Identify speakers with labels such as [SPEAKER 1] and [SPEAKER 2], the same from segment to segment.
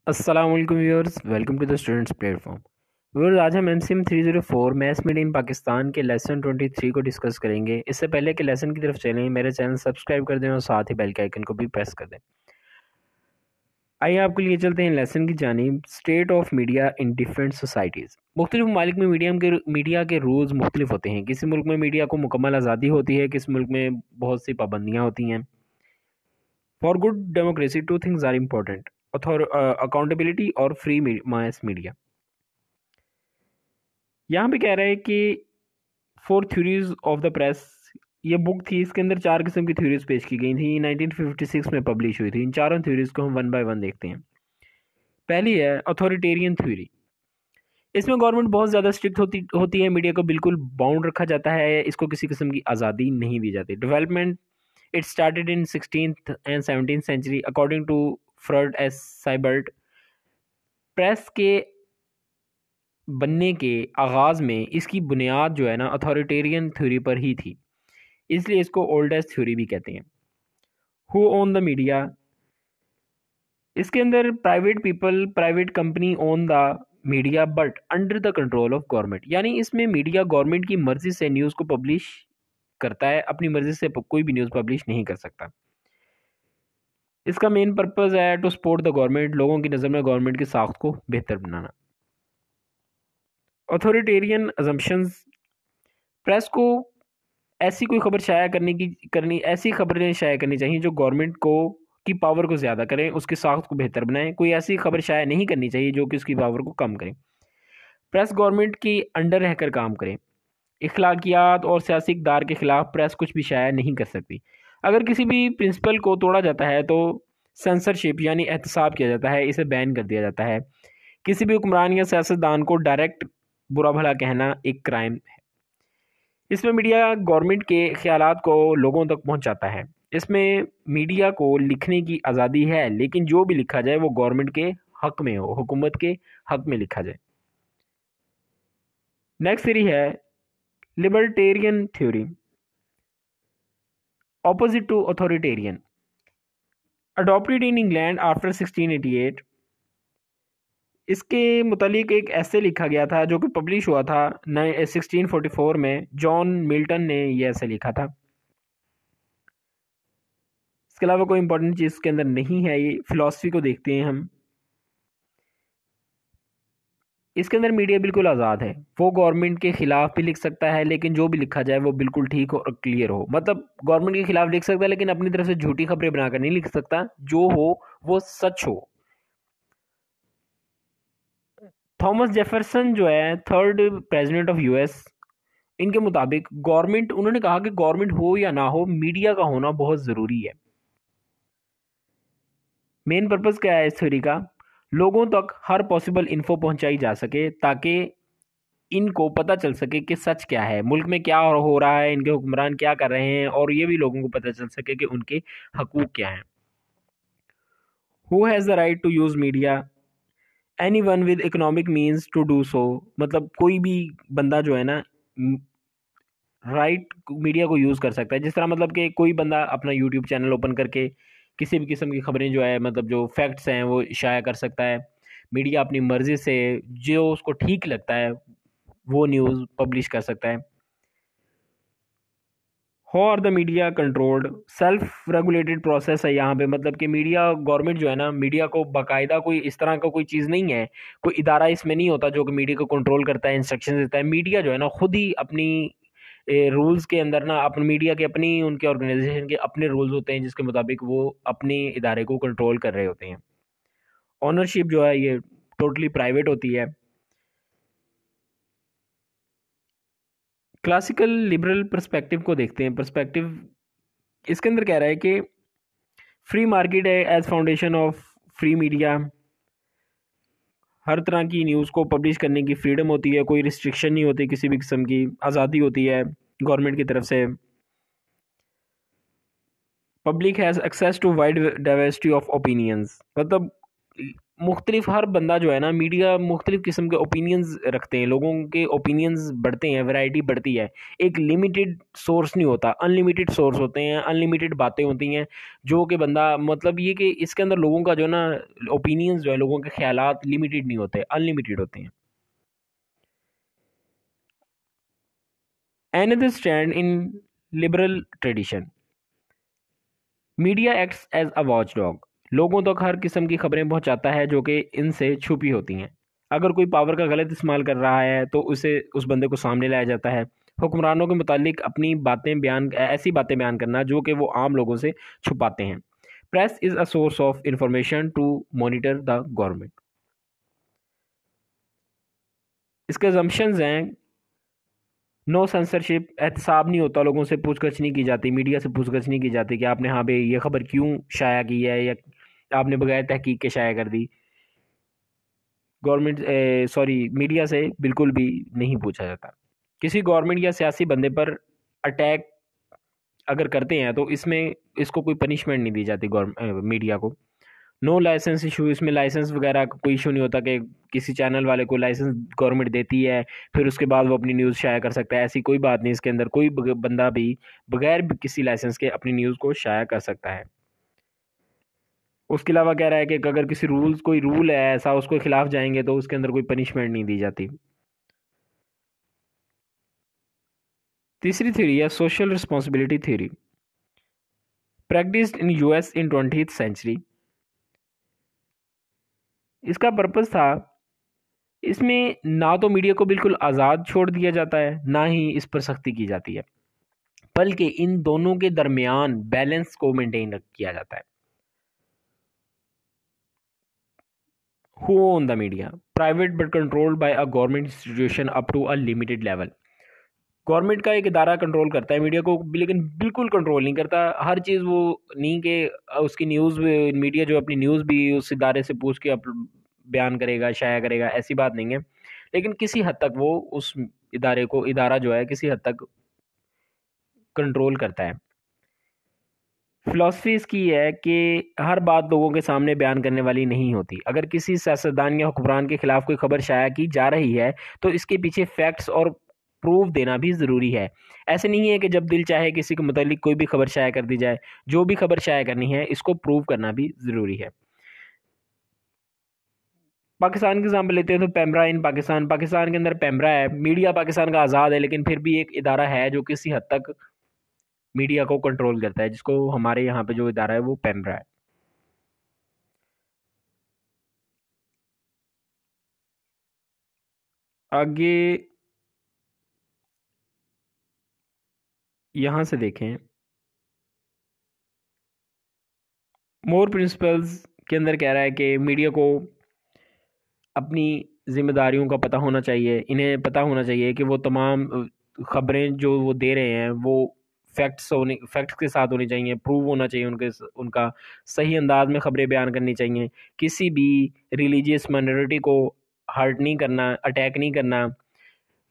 [SPEAKER 1] अस्सलाम वालेकुम viewers, welcome to the students platform. Viewers, आज हम MCM 304 maths media in Pakistan के लेसन 23 को डिस्कस करेंगे। इससे पहले कि लेसन की तरफ चलें, मेरे चैनल सब्सक्राइब कर दें और साथ ही बेल के आइकन को भी प्रेस कर दें। आइए आपको लिए चलते हैं लेसन की जानिब। State of media in different societies. मुख्तलिफ ममालिक में मीडिया के रूल्स मुख्तलिफ होते हैं। किसी मुल्क में मीडिया को मुकम्मल आज़ादी होती है, किसी मुल्क में बहुत सी पाबंदियाँ होती हैं। For good democracy two things are important, accountability और फ्री मास मीडिया। यहाँ पे कह रहा है कि four theories of the press, ये बुक थी, इसके अंदर 4 किस्म की थ्योरीज पेश की गई थी। 1956 में पब्लिश हुई थी। इन चारों थ्योरीज को हम वन बाय वन देखते हैं। पहली है अथॉरिटेरियन थ्योरी। इसमें गवर्नमेंट बहुत ज़्यादा स्ट्रिक्ट होती है, मीडिया को बिल्कुल बाउंड रखा जाता है, इसको किसी किस्म की आज़ादी नहीं दी जाती। Development it started in 16th and 17th century according to Fred S Siebert. Press के बनने के आगाज़ में इसकी बुनियाद जो है ना अथॉरिटेरियन थ्योरी पर ही थी, इसलिए इसको ओल्डेस्ट थ्योरी भी कहते हैं। हु ओन द मीडिया, इसके अंदर private people, private company own the media but under the control of government. यानी इसमें मीडिया गवर्नमेंट की मर्जी से न्यूज़ को पब्लिश करता है, अपनी मर्जी से कोई भी न्यूज़ पब्लिश नहीं कर सकता। इसका मेन पर्पज़ है टू सपोर्ट द गवर्नमेंट, लोगों की नज़र में गवर्नमेंट की साख्त को बेहतर बनाना। अथॉरिटेरियन अजम्पशंस, प्रेस को ऐसी कोई खबर शाया ऐसी खबरें शाया करनी चाहिए जो गवर्नमेंट को की पावर को ज़्यादा करें, उसकी साख्त को बेहतर बनाएं। कोई ऐसी खबर शाया नहीं करनी चाहिए जो कि उसकी पावर को कम करें। प्रेस गवर्नमेंट की अंडर रहकर काम करें। इखलाकियात और सियासी इक़्तिदार के ख़िलाफ़ प्रेस कुछ भी शाया नहीं कर सकती। अगर किसी भी प्रिंसिपल को तोड़ा जाता है तो सेंसरशिप यानी एहतसाब किया जाता है, इसे बैन कर दिया जाता है। किसी भी हुक्मरान या सियासतदान को डायरेक्ट बुरा भला कहना एक क्राइम है। इसमें मीडिया गवर्नमेंट के ख्यालात को लोगों तक पहुंचाता है। इसमें मीडिया को लिखने की आज़ादी है, लेकिन जो भी लिखा जाए वो गवर्नमेंट के हक में हो, हुकूमत के हक में लिखा जाए। नेक्स्ट थ्योरी है libertarian theory, opposite to authoritarian, adopted in England after 1688। इसके मुतालिक एक ऐसे लिखा गया था जो कि पब्लिश हुआ था 1644 में। जॉन मिल्टन ने यह ऐसे लिखा था। इसके अलावा कोई इंपॉर्टेंट चीज़ इसके अंदर नहीं है। ये फिलॉसफी को देखते हैं हम। इसके अंदर मीडिया बिल्कुल आज़ाद है, वो गवर्नमेंट के ख़िलाफ़ भी लिख सकता है, लेकिन जो भी लिखा जाए वो बिल्कुल ठीक और क्लियर हो। मतलब गवर्नमेंट के ख़िलाफ़ लिख सकता है, लेकिन अपनी तरफ से झूठी खबरें बनाकर नहीं लिख सकता, जो हो वो सच हो। थॉमस जेफरसन जो है थर्ड प्रेसिडेंट ऑफ यूएस, इनके मुताबिक गवर्नमेंट, उन्होंने कहा कि गवर्नमेंट हो या ना हो, मीडिया का होना बहुत ज़रूरी है। मेन पर्पज़ क्या है इस थ्योरी का? लोगों तक हर पॉसिबल इन्फो पहुंचाई जा सके ताकि इनको पता चल सके कि सच क्या है, मुल्क में क्या हो रहा है, इनके हुक्मरान क्या कर रहे हैं, और ये भी लोगों को पता चल सके कि उनके हकूक़ क्या हैं। Who has the right to use media? Anyone with economic means to do so. मतलब कोई भी बंदा जो है ना राइट मीडिया को यूज़ कर सकता है। जिस तरह मतलब कि कोई बंदा अपना यूट्यूब चैनल ओपन करके किसी भी किस्म की खबरें जो है, मतलब जो फैक्ट्स हैं, वो शाया कर सकता है। मीडिया अपनी मर्ज़ी से जो उसको ठीक लगता है वो न्यूज़ पब्लिश कर सकता है। हो और the media controlled, self regulated process है यहाँ पे। मतलब कि मीडिया, गवर्नमेंट जो है ना, मीडिया को बाकायदा कोई इस तरह का कोई चीज़ नहीं है, कोई इदारा इसमें नहीं होता जो कि मीडिया को कंट्रोल करता है, इंस्ट्रक्शन देता है। मीडिया जो है ना खुद ही अपनी रूल्स के अंदर ना, अपने मीडिया के अपनी, उनके ऑर्गेनाइजेशन के अपने रूल्स होते हैं जिसके मुताबिक वो अपने इदारे को कंट्रोल कर रहे होते हैं। ऑनरशिप जो है ये टोटली प्राइवेट होती है। क्लासिकल लिबरल पर्सपेक्टिव को देखते हैं। पर्सपेक्टिव इसके अंदर कह रहा है कि फ्री मार्केट है as foundation of free media. हर तरह की न्यूज़ को पब्लिश करने की फ्रीडम होती है, कोई रिस्ट्रिक्शन नहीं होती, किसी भी किस्म की आज़ादी होती है गवर्नमेंट की तरफ से। Public has access to wide diversity of opinions. मतलब मुख्तलिफ हर बंदा जो है ना, मीडिया मुख्तलिफ किस्म के ओपिनियंस रखते हैं, लोगों के ओपिनियंस बढ़ते हैं, वैरायटी बढ़ती है। एक लिमिटेड सोर्स नहीं होता, अनलिमिटेड सोर्स होते हैं, अनलिमिटेड बातें होती हैं जो कि बंदा, मतलब ये कि इसके अंदर लोगों का जो ना ओपिनियंस जो है, लोगों के ख्यालात लिमिटेड नहीं होते, अनलिमिटेड होते हैं। Another strand in liberal tradition, media acts as a watchdog, लोगों तक हर किस्म की खबरें पहुंचाता है जो कि इनसे छुपी होती हैं। अगर कोई पावर का गलत इस्तेमाल कर रहा है तो उसे उस बंदे को सामने लाया जाता है। हुक्मरानों के मुतालिक अपनी बातें बयान, ऐसी बातें बयान करना जो कि वो आम लोगों से छुपाते हैं। Press is a source of information to monitor the government. इसके जम्पशंस हैं, नो सेंसरशिप, एहतसाब नहीं होता, लोगों से पूछगछ नहीं की जाती, मीडिया से पूछगछ नहीं की जाती कि आपने हाँ भाई ये खबर क्यों शाया की है, या आपने बगैर तहकीक के शाया कर दी। गवर्नमेंट सॉरी, मीडिया से बिल्कुल भी नहीं पूछा जाता। किसी गवर्नमेंट या सियासी बंदे पर अटैक अगर करते हैं तो इसमें इसको कोई पनिशमेंट नहीं दी जाती गवर्नमेंट मीडिया को। नो लाइसेंस इशू, इसमें लाइसेंस वगैरह का कोई इशू नहीं होता कि किसी चैनल वाले को लाइसेंस गवर्नमेंट देती है फिर उसके बाद वो अपनी न्यूज़ शाया कर सकता है, ऐसी कोई बात नहीं। इसके अंदर कोई बंदा भी बगैर किसी लाइसेंस के अपनी न्यूज़ को शाया कर सकता है। उसके अलावा कह रहा है कि अगर किसी रूल्स, कोई रूल है ऐसा, उसके खिलाफ जाएंगे तो उसके अंदर कोई पनिशमेंट नहीं दी जाती। तीसरी थ्योरी है social responsibility theory, practised in US in 20th century. इसका पर्पस था, इसमें ना तो मीडिया को बिल्कुल आज़ाद छोड़ दिया जाता है, ना ही इस पर सख्ती की जाती है, बल्कि इन दोनों के दरमियान बैलेंस को मेंटेन किया जाता है। Who own the media, private but controlled by a government institution up to a limited level. Government का एक इदारा कंट्रोल करता है मीडिया को, लेकिन बिल्कुल कंट्रोल नहीं करता। हर चीज़ वो नहीं कि उसकी न्यूज़, मीडिया जो अपनी न्यूज़ भी उस इदारे से पूछ के बयान करेगा, शाया करेगा, ऐसी बात नहीं है। लेकिन किसी हद तक वो उस इदारे को, इदारा जो है किसी हद तक कंट्रोल करता है। फिलॉसफी इसकी है कि हर बात लोगों के सामने बयान करने वाली नहीं होती। अगर किसी सियासतदान या हुक्मरान के खिलाफ कोई खबर शाया की जा रही है तो इसके पीछे फैक्ट्स और प्रूफ देना भी ज़रूरी है। ऐसे नहीं है कि जब दिल चाहे किसी के मुतालिक कोई भी खबर शाया कर दी जाए। जो भी खबर शाया करनी है इसको प्रूव करना भी ज़रूरी है। पाकिस्तान की एग्जाम्पल लेते हैं तो पैमरा इन पाकिस्तान, पाकिस्तान के अंदर पैमरा है, मीडिया पाकिस्तान का आज़ाद है, लेकिन फिर भी एक इदारा है जो किसी हद तक मीडिया को कंट्रोल करता है, जिसको हमारे यहाँ पे जो इदारा है वो पैमरा है। आगे यहाँ से देखें, मोर प्रिंसिपल्स के अंदर कह रहा है कि मीडिया को अपनी जिम्मेदारियों का पता होना चाहिए। इन्हें पता होना चाहिए कि वो तमाम खबरें जो वो दे रहे हैं वो फैक्ट्स के साथ होनी चाहिए, प्रूव होना चाहिए, उनका सही अंदाज में खबरें बयान करनी चाहिए। किसी भी रिलीजियस माइनॉरिटी को हर्ट नहीं करना, अटैक नहीं करना।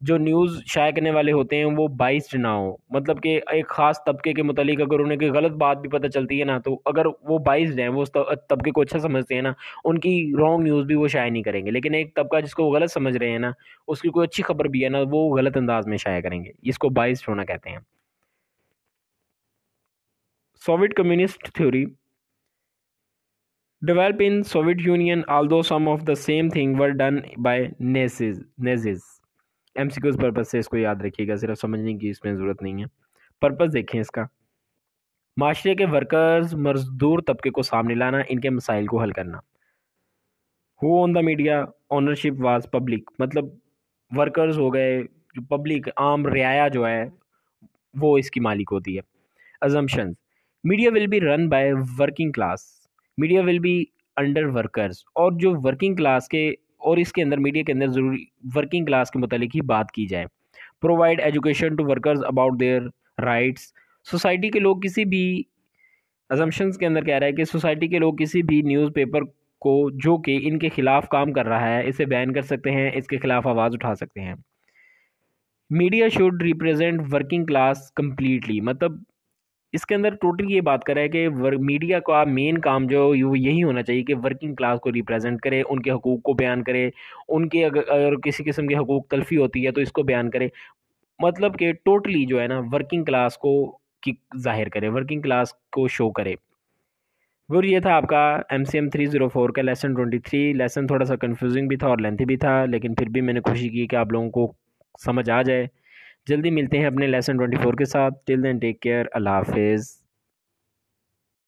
[SPEAKER 1] जो न्यूज़ शाया करने वाले होते हैं वो बाइस्ड ना हो, मतलब कि एक ख़ास तबके के मुतालिक अगर उन्हें कोई गलत बात भी पता चलती है ना, तो अगर वो बाइस्ड हैं, वो उस तबके को अच्छा समझते हैं ना, उनकी रॉन्ग न्यूज़ भी वो शाया नहीं करेंगे। लेकिन एक तबका जिसको वो गलत समझ रहे हैं ना, उसकी कोई अच्छी खबर भी है ना, वो गलत अंदाज में शाया करेंगे। इसको बाइस्ड होना कहते हैं। Soviet communist theory, developed in Soviet Union, although some of the same thing were done by Nazis। MCQs purpose से इसको याद रखिएगा, सिर्फ समझने की इसमें ज़रूरत नहीं है। पर्पस देखें इसका, माशरे के वर्कर्स, मजदूर तबके को सामने लाना, इनके मसाइल को हल करना। Who own the media, ownership was public, मतलब वर्कर्स हो गए, जो पब्लिक आम रियाया जो है वो इसकी मालिक होती है। assumptions, media will be run by working class, media will be under workers, और जो वर्किंग क्लास के, और इसके अंदर मीडिया के अंदर ज़रूरी वर्किंग क्लास के मुतालिक ही बात की जाए। Provide education to workers about their rights, society के लोग किसी भी, assumptions के अंदर कह रहा है कि सोसाइटी के लोग किसी भी न्यूज़पेपर को जो कि इनके खिलाफ काम कर रहा है इसे बैन कर सकते हैं, इसके खिलाफ आवाज़ उठा सकते हैं। Media should represent working class completely, मतलब इसके अंदर टोटल ये बात कर रहा है कि मीडिया का मेन काम जो यही होना चाहिए कि वर्किंग क्लास को रिप्रेजेंट करे, उनके हकूक़ को बयान करे, उनके अगर किसी किस्म के हकूक़ तलफ़ी होती है तो इसको बयान करे। मतलब कि टोटली जो है ना वर्किंग क्लास को की ज़ाहिर करे, वर्किंग क्लास को शो करे। और ये था आपका MCM 304 का लेसन 23। लेसन थोड़ा सा कंफ्यूजिंग भी था और लेंथी भी था, लेकिन फिर भी मैंने कोशिश की कि आप लोगों को समझ आ जाए। जल्दी मिलते हैं अपने लेसन 24 के साथ। टिल देन टेक केयर, अल्लाह हाफिज़।